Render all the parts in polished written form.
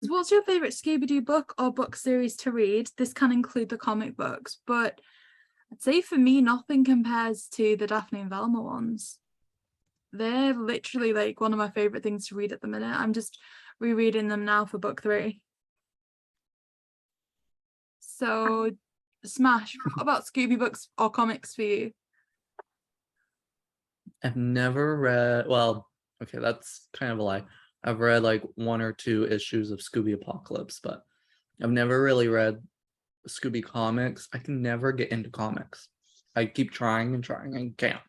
What's your favorite Scooby Doo book or book series to read? This can include the comic books, but I'd say for me, nothing compares to the Daphne and Velma ones. They're literally like one of my favorite things to read at the minute. I'm just rereading them now for book 3. So, Smash, what about Scooby books or comics for you? I've never read, well, okay, that's kind of a lie. I've read like 1 or 2 issues of Scooby Apocalypse, but I've never really read Scooby comics. I can never get into comics. I keep trying and trying and can't.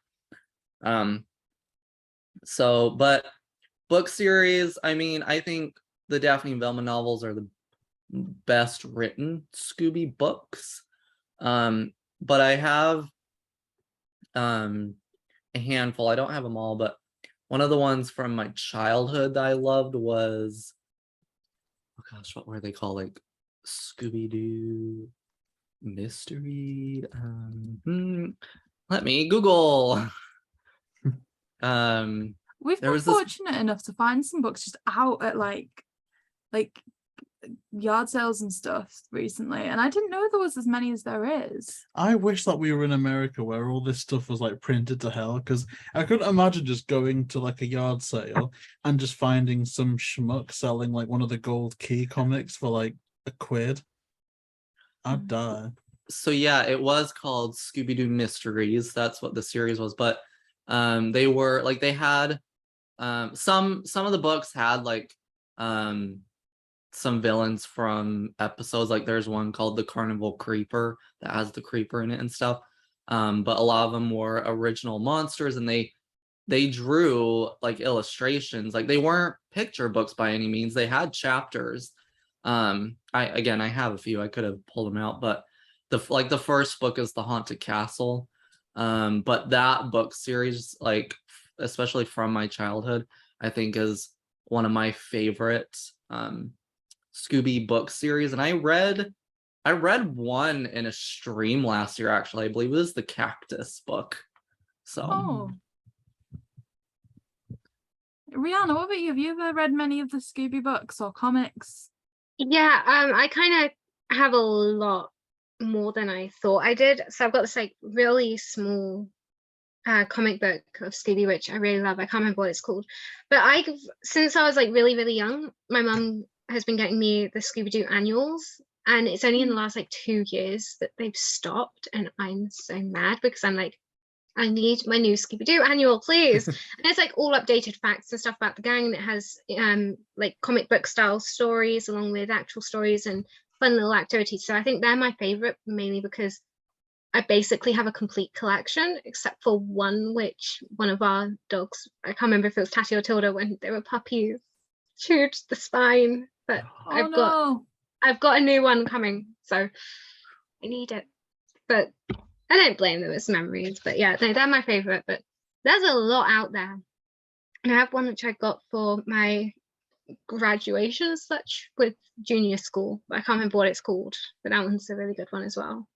So, but book series, I mean, I think the Daphne and Velma novels are the best written Scooby books. But I have a handful. I don't have them all, but one of the ones from my childhood that I loved was, oh gosh, what were they called? Like Scooby Doo Mystery. Let me Google. We've been fortunate enough to find some books just out at like yard sales and stuff recently, and I didn't know there was as many as there is. I wish that we were in America where all this stuff was like printed to hell, because I couldn't imagine just going to like a yard sale and just finding some schmuck selling like one of the Gold Key comics for like £1. I'd die. So yeah, it was called Scooby Doo Mysteries. That's what the series was, but they were like, they had some of the books had like some villains from episodes. Like there's one called the Carnival Creeper that has the creeper in it and stuff, but a lot of them were original monsters, and they drew like illustrations. Like they weren't picture books by any means. They had chapters. I have a few. I could have pulled them out, but the first book is the Haunted Castle. But that book series, like especially from my childhood, I think is one of my favorite Scooby book series. And I read one in a stream last year, actually. I believe it was the Cactus book. So Rhianna, what about you? Have you ever read many of the Scooby books or comics? Yeah, I kind of have a lot more than I thought I did. So I've got this like really small comic book of Scooby, which I really love. I can't remember what it's called, but since I was like really, really young, my mum has been getting me the Scooby Doo annuals, and it's only in the last like 2 years that they've stopped, and I'm so mad because I'm like, I need my new Scooby Doo annual, please. And it's like all updated facts and stuff about the gang, and it has like comic book style stories along with actual stories and fun little activities. So I think they're my favorite, mainly because I basically have a complete collection, except for one, which one of our dogs, I can't remember if it was Tatty or Tilda, when they were puppies, chewed the spine. But I've got a new one coming, so I need it. But I don't blame them, it's memories. But yeah, they're my favorite. But there's a lot out there, and I have one which I got for my graduation as such with junior school. I can't remember what it's called, but that one's a really good one as well.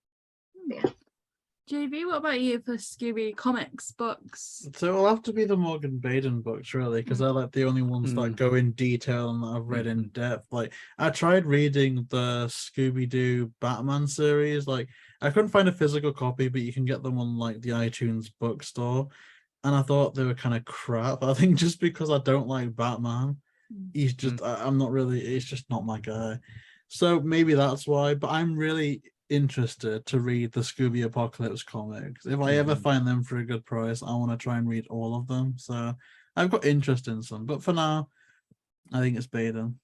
Yeah. JayBee, what about you for Scooby comics books? So it'll have to be the Morgan Baden books, really, because they're like the only ones that go in detail and that I've read in depth. Like I tried reading the Scooby Doo Batman series. Like I couldn't find a physical copy, but you can get them on like the iTunes bookstore, and I thought they were kind of crap. I think just because I don't like Batman, he's just I'm not really. It's just not my guy. So maybe that's why. But I'm really interested to read the Scooby Apocalypse comics. If I ever find them for a good price, I want to try and read all of them. So I've got interest in some, but for now, I think it's Baden.